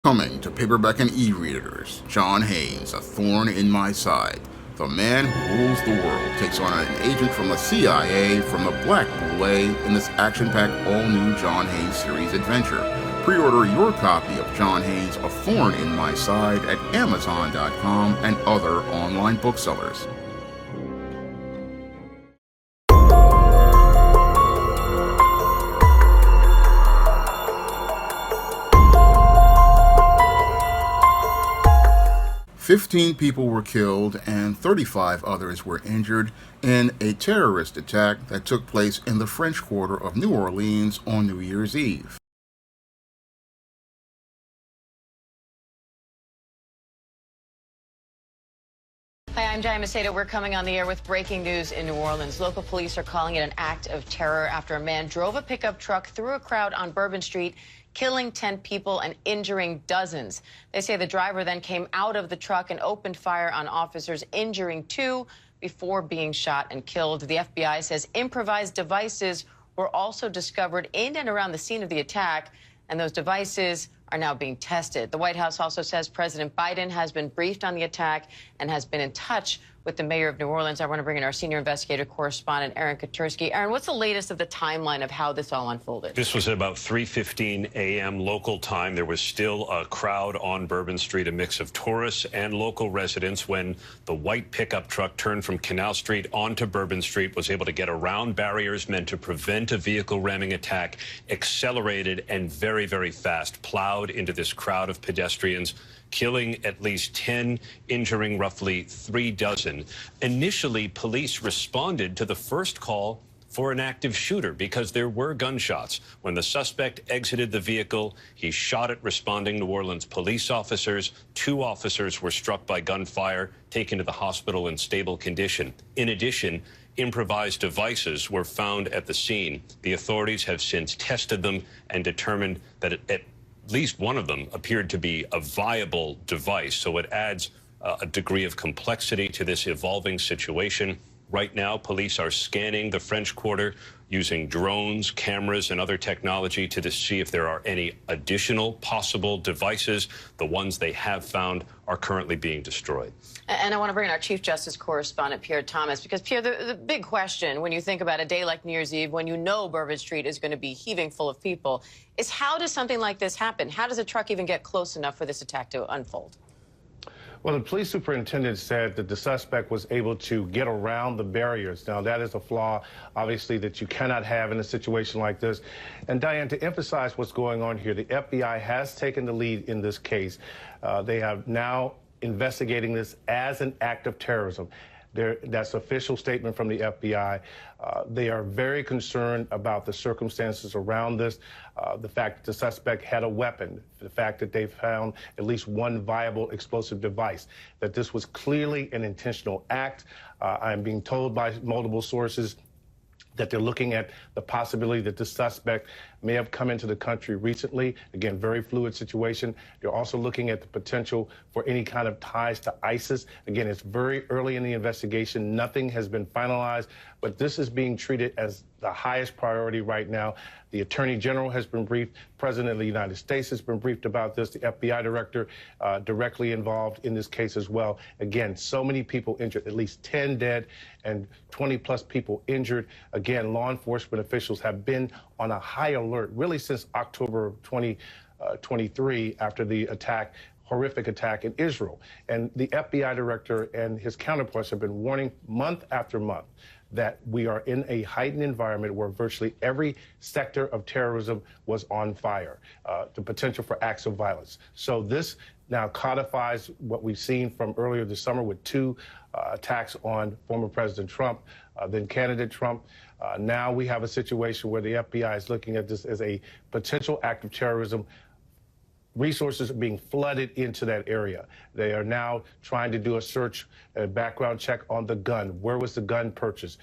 Coming to paperback and e-readers, John Haynes, A Thorn in My Side. The man who rules the world takes on an agent from the CIA from the Black Boule in this action-packed all-new John Haynes series adventure. Pre-order your copy of John Haynes' A Thorn in My Side at Amazon.com and other online booksellers. "15 people were killed and 35 others were injured in a terrorist attack that took place in the French Quarter of New Orleans on New Year's Eve. Hi, I'm Diane Macedo. We're coming on the air with breaking news in New Orleans. Local police are calling it an act of terror after a man drove a pickup truck through a crowd on Bourbon Street, killing 10 people and injuring dozens. They say the driver then came out of the truck and opened fire on officers, injuring 2 before being shot and killed. The FBI says improvised devices were also discovered in and around the scene of the attack, and those devices are now being tested. The White House also says President Biden has been briefed on the attack and has been in touch with the mayor of New Orleans. I want to bring in our senior investigative correspondent, Aaron Katersky. Aaron, what's the latest of the timeline of how this all unfolded? This was at about 3:15 a.m. local time. There was still a crowd on Bourbon Street, a mix of tourists and local residents, when the white pickup truck turned from Canal Street onto Bourbon Street, was able to get around barriers meant to prevent a vehicle ramming attack, accelerated and very, very fast plowed into this crowd of pedestrians, killing at least 10, injuring roughly 3 dozen. Initially, police responded to the first call for an active shooter because there were gunshots. When the suspect exited the vehicle, he shot at responding New Orleans police officers. 2 officers were struck by gunfire, taken to the hospital in stable condition. In addition, improvised devices were found at the scene. The authorities have since tested them and determined that at least one of them appeared to be a viable device, so it adds a degree of complexity to this evolving situation. Right now, police are scanning the French Quarter using drones, cameras, and other technology to see if there are any additional possible devices. The ones they have found are currently being destroyed. And I want to bring in our Chief Justice correspondent, Pierre Thomas, because, Pierre, the big question when you think about a day like New Year's Eve, when you know Bourbon Street is going to be heaving full of people, is how does something like this happen? How does a truck even get close enough for this attack to unfold? Well, the police superintendent said that the suspect was able to get around the barriers. Now, that is a flaw, obviously, that you cannot have in a situation like this. And, Diane, to emphasize what's going on here, the FBI has taken the lead in this case. They are now investigating this as an act of terrorism. That's official statement from the FBI. They are very concerned about the circumstances around this, the fact that the suspect had a weapon, the fact that they found at least one viable explosive device, that this was clearly an intentional act. I'm being told by multiple sources that they're looking at the possibility that the suspect may have come into the country recently. Again, very fluid situation. They're also looking at the potential for any kind of ties to ISIS. Again, it's very early in the investigation. Nothing has been finalized, but this is being treated as the highest priority right now. The Attorney General has been briefed. President of the United States has been briefed about this. The FBI director directly involved in this case as well. Again, so many people injured, at least 10 dead and 20 plus people injured. Again, law enforcement officials have been on a high alert really since October of 2023 after the attack, horrific attack in Israel. And the FBI director and his counterparts have been warning month after month that we are in a heightened environment where virtually every sector of terrorism was on fire, the potential for acts of violence. So this now codifies what we've seen from earlier this summer with 2 attacks on former President Trump, then candidate Trump. Now we have a situation where the FBI is looking at this as a potential act of terrorism. Resources are being flooded into that area. They are now trying to do a search, a background check on the gun. Where was the gun purchased?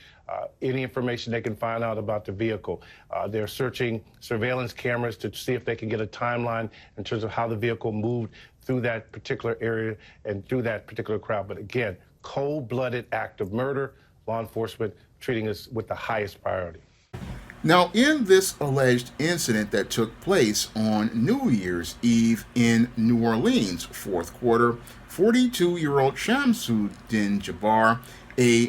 Any information they can find out about the vehicle. They're searching surveillance cameras to see if they can get a timeline in terms of how the vehicle moved through that particular area and through that particular crowd. But again, cold-blooded act of murder. Law enforcement treating this with the highest priority. Now, in this alleged incident that took place on New Year's Eve in New Orleans, fourth quarter, 42-year-old Shamsuddin Jabbar, a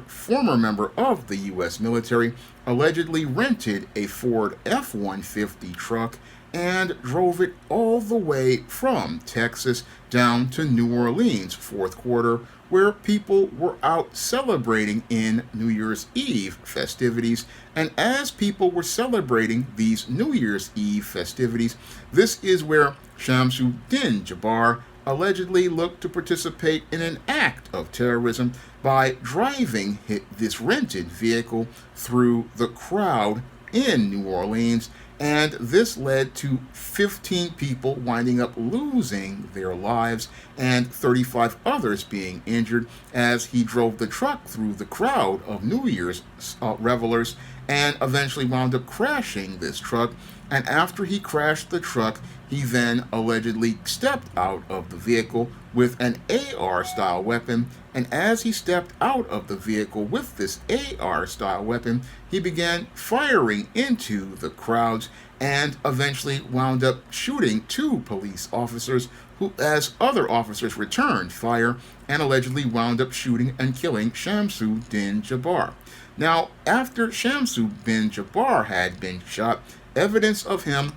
former member of the U.S. military, allegedly rented a Ford F-150 truck and drove it all the way from Texas down to New Orleans, fourth quarter, where people were out celebrating in New Year's Eve festivities. And as people were celebrating these New Year's Eve festivities, this is where Shamsuddin Jabbar allegedly looked to participate in an act of terrorism by driving this rented vehicle through the crowd in New Orleans, and this led to 15 people winding up losing their lives and 35 others being injured as he drove the truck through the crowd of New Year's revelers and eventually wound up crashing this truck. And after he crashed the truck, he then allegedly stepped out of the vehicle with an AR-style weapon, and as he stepped out of the vehicle with this AR-style weapon, he began firing into the crowds and eventually wound up shooting two police officers who, as other officers returned fire, and allegedly wound up shooting and killing Shamsuddin Jabbar. Now, after Shamsuddin Jabbar had been shot, evidence of him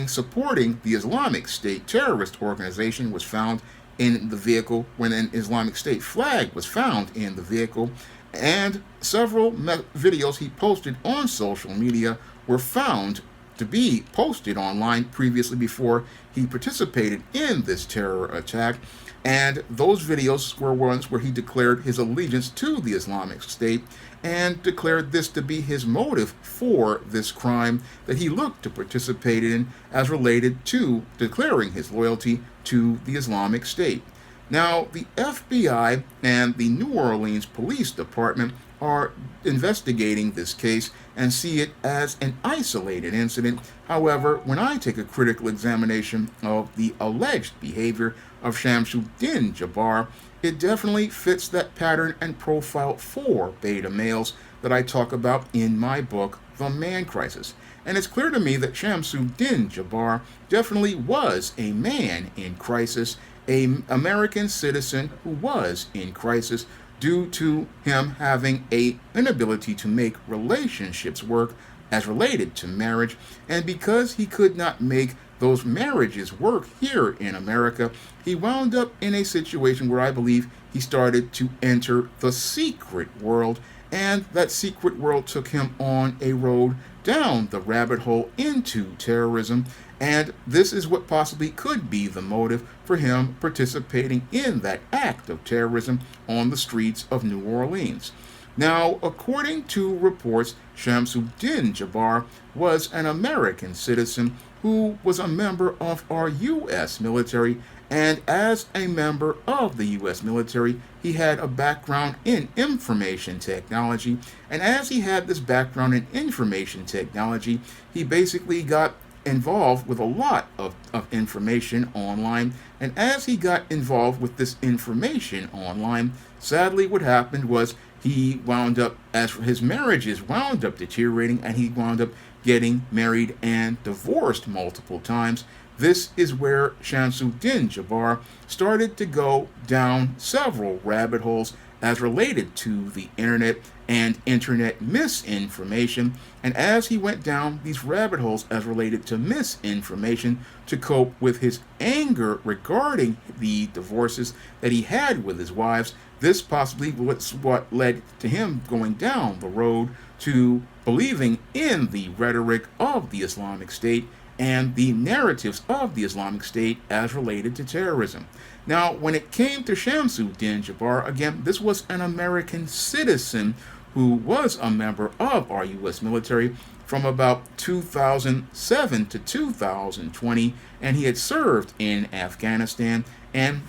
supporting the Islamic State terrorist organization was found in the vehicle, when an Islamic State flag was found in the vehicle, and several videos he posted on social media were found to be posted online previously before he participated in this terror attack. And those videos were ones where he declared his allegiance to the Islamic State and declared this to be his motive for this crime that he looked to participate in as related to declaring his loyalty to the Islamic State. Now, the FBI and the New Orleans Police Department are investigating this case and see it as an isolated incident. However, when I take a critical examination of the alleged behavior of Shamsuddin Jabbar, it definitely fits that pattern and profile for beta males that I talk about in my book, The Man Crisis. And it's clear to me that Shamsuddin Jabbar definitely was a man in crisis, an American citizen who was in crisis due to him having an inability to make relationships work as related to marriage. And because he could not make those marriages work here in America, he wound up in a situation where I believe he started to enter the secret world, and that secret world took him on a road down the rabbit hole into terrorism. And this is what possibly could be the motive for him participating in that act of terrorism on the streets of New Orleans. Now, according to reports, Shamsuddin Jabbar was an American citizen who was a member of our U.S. military, and as a member of the U.S. military, he had a background in information technology, and as he had this background in information technology, he basically got involved with a lot of information online, and as he got involved with this information online, sadly what happened was he wound up, as his marriages wound up deteriorating, and he wound up getting married and divorced multiple times. This is where Shamsuddin Jabbar started to go down several rabbit holes as related to the internet and internet misinformation. And as he went down these rabbit holes as related to misinformation to cope with his anger regarding the divorces that he had with his wives, this possibly was what led to him going down the road to believing in the rhetoric of the Islamic State and the narratives of the Islamic State as related to terrorism. Now, when it came to Shamsuddin Jabbar, again, this was an American citizen who was a member of our U.S. military from about 2007 to 2020, and he had served in Afghanistan and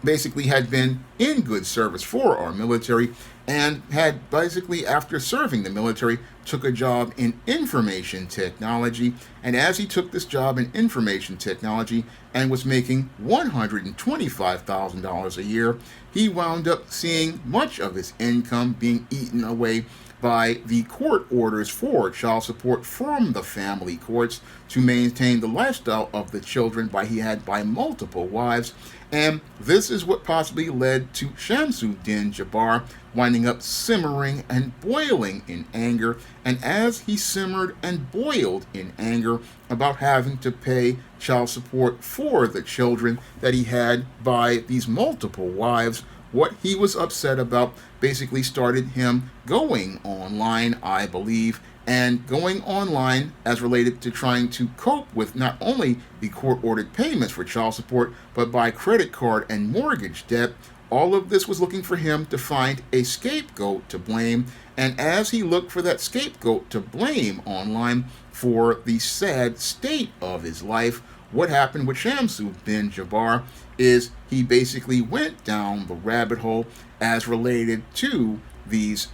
basically had been in good service for our military, and had basically, after serving the military, took a job in information technology. And as he took this job in information technology and was making $125,000 a year, he wound up seeing much of his income being eaten away by the court orders for child support from the family courts to maintain the lifestyle of the children by multiple wives. And this is what possibly led to Shamsuddin Jabbar winding up simmering and boiling in anger. And as he simmered and boiled in anger about having to pay child support for the children that he had by these multiple wives, what he was upset about basically started him going online, I believe, and going online as related to trying to cope with not only the court-ordered payments for child support, but by credit card and mortgage debt. All of this was looking for him to find a scapegoat to blame, and as he looked for that scapegoat to blame online for the sad state of his life, what happened with Shamsu bin Jabbar is he basically went down the rabbit hole as related to these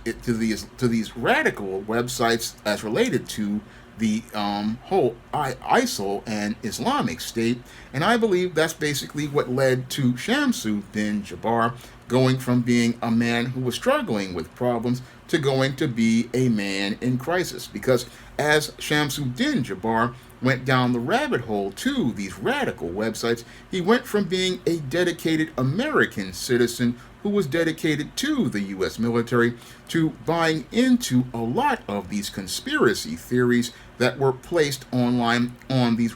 radical websites as related to the whole ISIL and Islamic State, and I believe that's basically what led to Shamsu bin Jabbar going from being a man who was struggling with problems to going to be a man in crisis. Because as Shamsuddin Jabbar went down the rabbit hole to these radical websites, he went from being a dedicated American citizen who was dedicated to the U.S. military to buying into a lot of these conspiracy theories that were placed online on these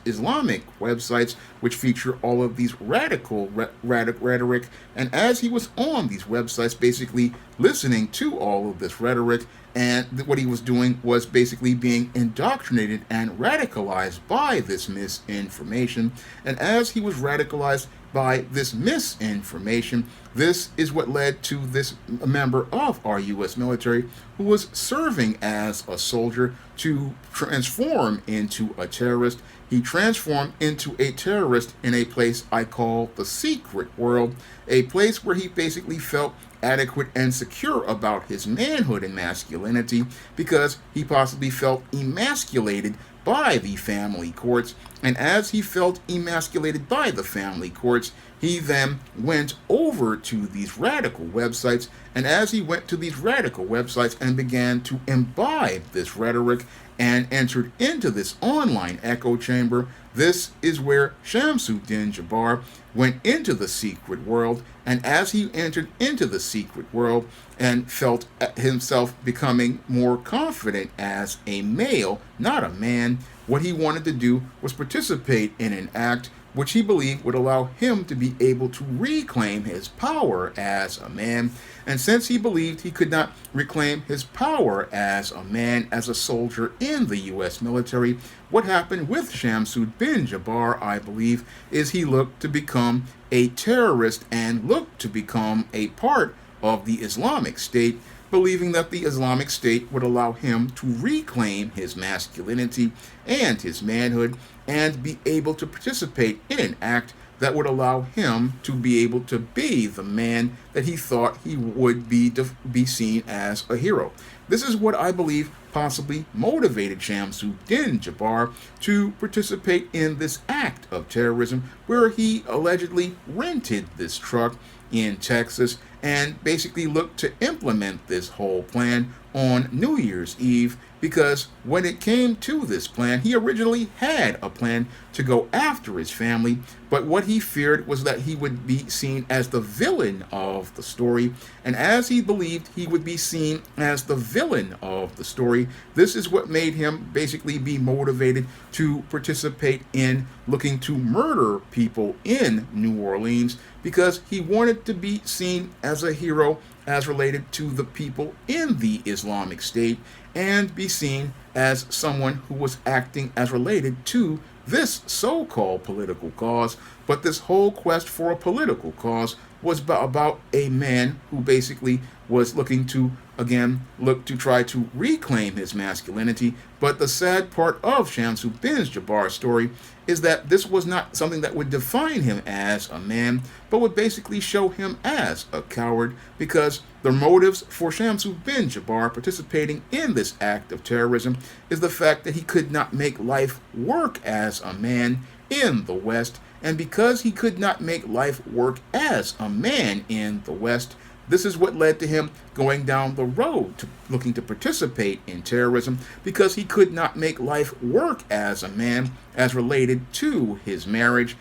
Islamic websites, which feature all of these radical rhetoric. And as he was on these websites, basically listening to all of this rhetoric, and what he was doing was basically being indoctrinated and radicalized by this misinformation. And as he was radicalized by this misinformation, this is what led to this member of our U.S. military who was serving as a soldier to transform into a terrorist. He transformed into a terrorist in a place I call the secret world, a place where he basically felt adequate and secure about his manhood and masculinity because he possibly felt emasculated by the family courts. And as he felt emasculated by the family courts, he then went over to these radical websites. And as he went to these radical websites and began to imbibe this rhetoric and entered into this online echo chamber, this is where Shamsuddin Jabbar went into the secret world. And as he entered into the secret world and felt himself becoming more confident as a male, not a man, what he wanted to do was participate in an act which he believed would allow him to be able to reclaim his power as a man. And since he believed he could not reclaim his power as a man, as a soldier in the U.S. military, what happened with Shamsuddin bin Jabbar, I believe, is he looked to become a terrorist and looked to become a part of the Islamic State, believing that the Islamic State would allow him to reclaim his masculinity and his manhood and be able to participate in an act that would allow him to be able to be the man that he thought he would be seen as a hero. This is what I believe possibly motivated Shamsuddin Jabbar to participate in this act of terrorism, where he allegedly rented this truck in Texas and basically looked to implement this whole plan on New Year's Eve, because when it came to this plan, he originally had a plan to go after his family, but what he feared was that he would be seen as the villain of the story. And as he believed he would be seen as the villain of the story, this is what made him basically be motivated to participate in looking to murder people in New Orleans, because he wanted to be seen as a hero as related to the people in the Islamic State, and be seen as someone who was acting as related to this so-called political cause. But this whole quest for a political cause was about a man who basically was looking to, again, look to try to reclaim his masculinity. But the sad part of Shamsuddin Jabbar's story is that this was not something that would define him as a man, but would basically show him as a coward, because the motives for Shamsuddin Jabbar participating in this act of terrorism is the fact that he could not make life work as a man in the West. And because he could not make life work as a man in the West, this is what led to him going down the road to looking to participate in terrorism, because he could not make life work as a man as related to his marriage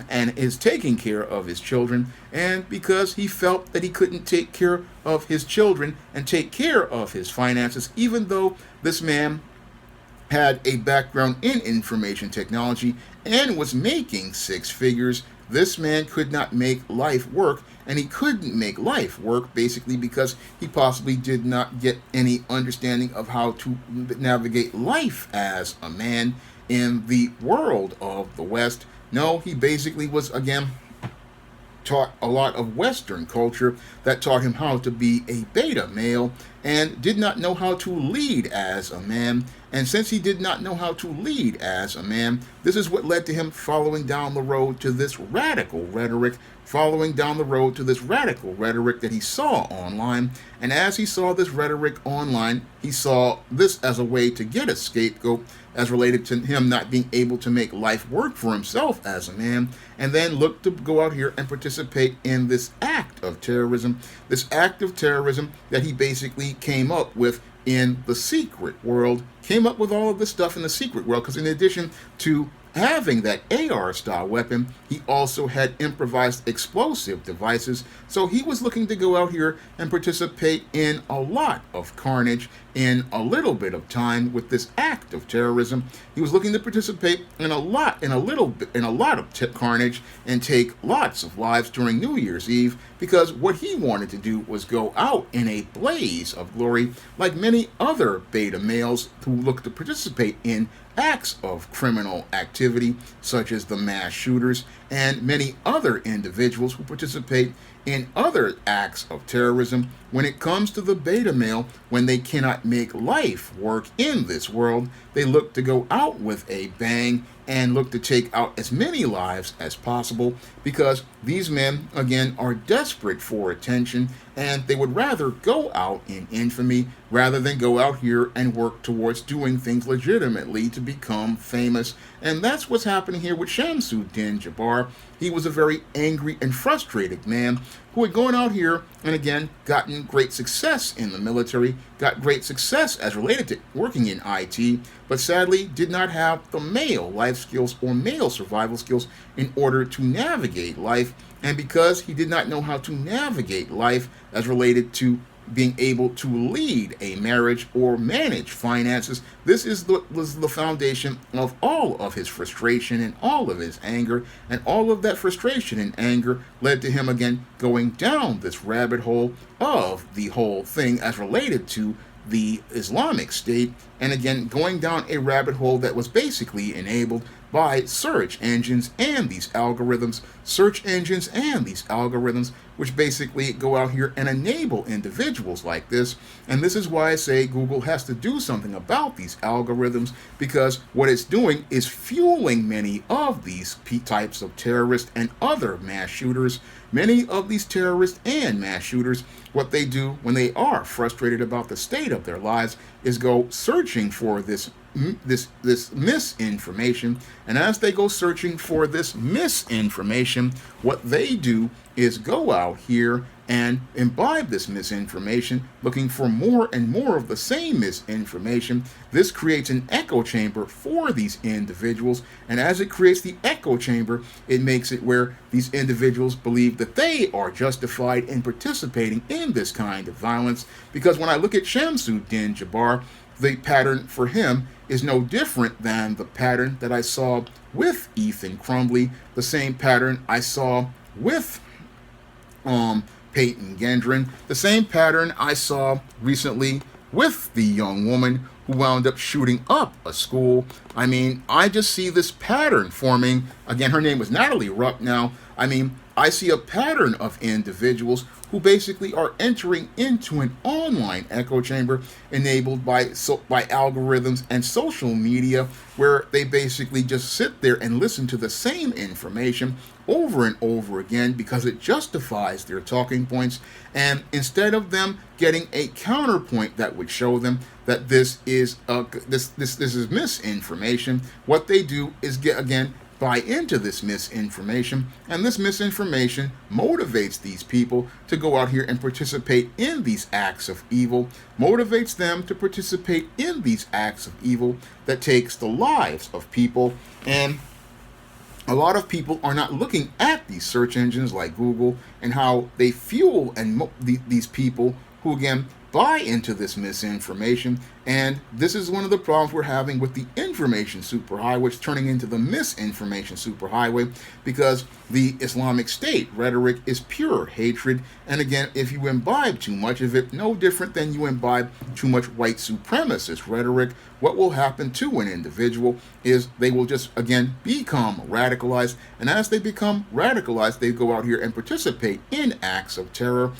and is taking care of his children, and because he felt that he couldn't take care of his children and take care of his finances, even though this man had a background in information technology and was making six figures. This man could not make life work, and he couldn't make life work basically because he possibly did not get any understanding of how to navigate life as a man in the world of the West. No, he basically was, again, taught a lot of Western culture that taught him how to be a beta male and did not know how to lead as a man. And since he did not know how to lead as a man, this is what led to him following down the road to this radical rhetoric, that he saw online. And as he saw this rhetoric online, he saw this as a way to get a scapegoat as related to him not being able to make life work for himself as a man, and then looked to go out here and participate in this act of terrorism that he basically came up with in the secret world, came up with all of this stuff in the secret world, because in addition to having that AR-style weapon, he also had improvised explosive devices. So he was looking to go out here and participate in a lot of carnage in a little bit of time with this act of terrorism. He was looking to participate in a lot of carnage and take lots of lives during New Year's Eve, because what he wanted to do was go out in a blaze of glory, like many other beta males who look to participate in acts of criminal activity, such as the mass shooters and many other individuals who participate in other acts of terrorism. When it comes to the beta male, when they cannot make life work in this world, they look to go out with a bang and look to take out as many lives as possible, because these men, again, are desperate for attention, and they would rather go out in infamy rather than go out here and work towards doing things legitimately to become famous. And that's what's happening here with Shamsuddin Jabbar. He was a very angry and frustrated man who had gone out here and again gotten great success in the military, got great success as related to working in IT, but sadly did not have the male life skills or male survival skills in order to navigate life. And because he did not know how to navigate life as related to being able to lead a marriage or manage finances, this was the foundation of all of his frustration and all of his anger, and all of that frustration and anger led to him again going down this rabbit hole of the whole thing as related to the Islamic State, and again going down a rabbit hole that was basically enabled by search engines and these algorithms, which basically go out here and enable individuals like this. And this is why I say Google has to do something about these algorithms, because what it's doing is fueling many of these types of terrorists and other mass shooters. Many of these terrorists and mass shooters, what they do when they are frustrated about the state of their lives is go searching for this misinformation. And as they go searching for this misinformation, what they do is go out here and imbibe this misinformation, looking for more and more of the same misinformation. This creates an echo chamber for these individuals, and as it creates the echo chamber, it makes it where these individuals believe that they are justified in participating in this kind of violence. Because when I look at Shamsuddin Jabbar, the pattern for him is no different than the pattern that I saw with Ethan Crumbley, the same pattern I saw with Peyton Gendron, the same pattern I saw recently with the young woman who wound up shooting up a school. I mean, I just see this pattern forming. Again, her name was Natalie Rupp now. I mean, I see a pattern of individuals who basically are entering into an online echo chamber enabled by algorithms and social media, where they basically just sit there and listen to the same information over and over again because it justifies their talking points. And instead of them getting a counterpoint that would show them that this is this is misinformation, what they do is buy into this misinformation, and this misinformation motivates these people to go out here and participate in these acts of evil, motivates them to participate in these acts of evil that takes the lives of people. And a lot of people are not looking at these search engines like Google and how they fuel and these people who, again, buy into this misinformation. And this is one of the problems we're having with the information superhighway. It's turning into the misinformation superhighway, because the Islamic State rhetoric is pure hatred. And again, if you imbibe too much of it, no different than you imbibe too much white supremacist rhetoric, what will happen to an individual is they will just, again, become radicalized. And as they become radicalized, they go out here and participate in acts of terror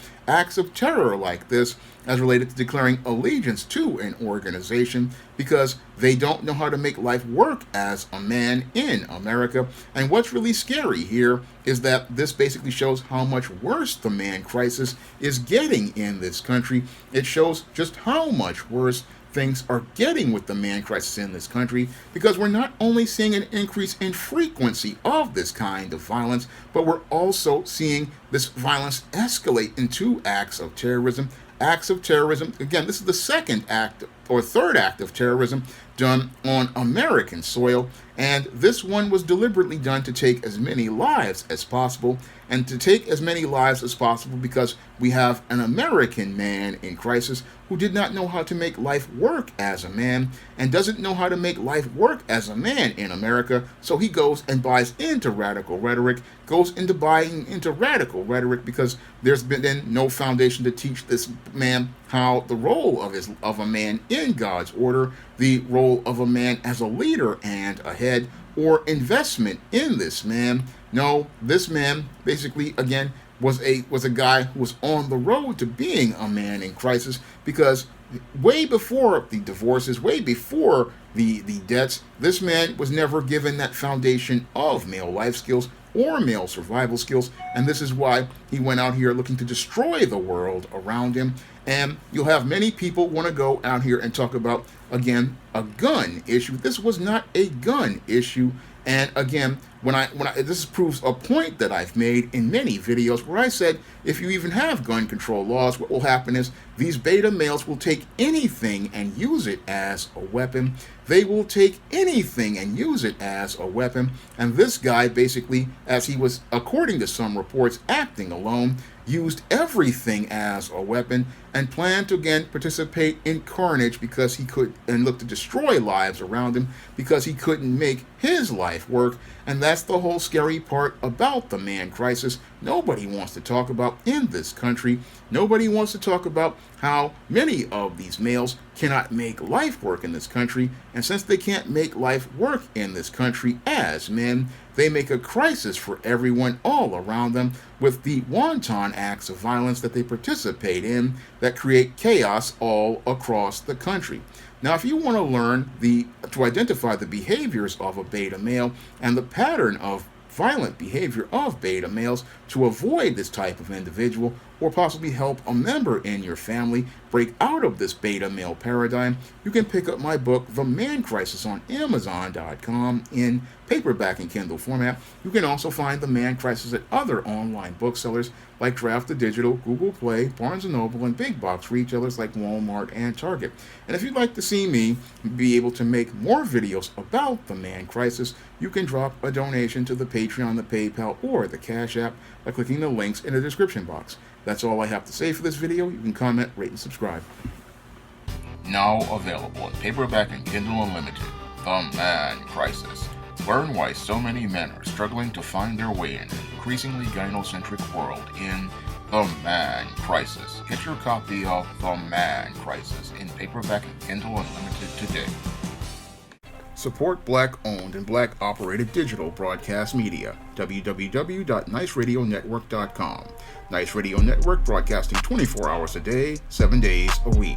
like this, as related to declaring allegiance to an organization, because they don't know how to make life work as a man in America. And what's really scary here is that this basically shows how much worse the man crisis is getting in this country. It shows just how much worse things are getting with the man crisis in this country, because we're not only seeing an increase in frequency of this kind of violence, but we're also seeing this violence escalate into acts of terrorism. Acts of terrorism, again, this is the second act or third act of terrorism done on American soil, and this one was deliberately done to take as many lives as possible, and to take as many lives as possible because we have an American man in crisis who did not know how to make life work as a man, and doesn't know how to make life work as a man in America, so he goes and buys into radical rhetoric, because there's been no foundation to teach this man how the role of a man in God's order, the role of a man as a leader and a head, or investment in this man. No, this man basically, again, was a guy who was on the road to being a man in crisis, because way before the divorces, way before the debts, this man was never given that foundation of male life skills or male survival skills, and this is why he went out here looking to destroy the world around him. And you'll have many people want to go out here and talk about, again, a gun issue. This was not a gun issue. And again, when I this proves a point that I've made in many videos, where I said if you even have gun control laws, what will happen is these beta males will take anything and use it as a weapon. They will take anything and use it as a weapon. And this guy basically, as he was, according to some reports, acting alone, used everything as a weapon and planned to again participate in carnage because he could, and look to destroy lives around him because he couldn't make his life work. And that's the whole scary part about the man crisis. Nobody wants to talk about in this country. Nobody wants to talk about how many of these males cannot make life work in this country. And since they can't make life work in this country as men, they make a crisis for everyone all around them with the wanton acts of violence that they participate in that create chaos all across the country. Now, if you want to learn to identify the behaviors of a beta male and the pattern of violent behavior of beta males to avoid this type of individual, or possibly help a member in your family break out of this beta male paradigm, you can pick up my book, The Man Crisis, on Amazon.com in paperback and Kindle format. You can also find The Man Crisis at other online booksellers like Draft the Digital, Google Play, Barnes & Noble, and big box retailers like Walmart and Target. And if you'd like to see me be able to make more videos about the man crisis, you can drop a donation to the Patreon, the PayPal, or the Cash App by clicking the links in the description box. That's all I have to say for this video. You can comment, rate, and subscribe. Now available in paperback and Kindle Unlimited, The Man Crisis. Learn why so many men are struggling to find their way in an increasingly gynocentric world in The Man Crisis. Get your copy of The Man Crisis in paperback and Kindle Unlimited today. Support Black-owned and Black-operated digital broadcast media. www.niceradionetwork.com. Nice Radio Network, broadcasting 24 hours a day, 7 days a week.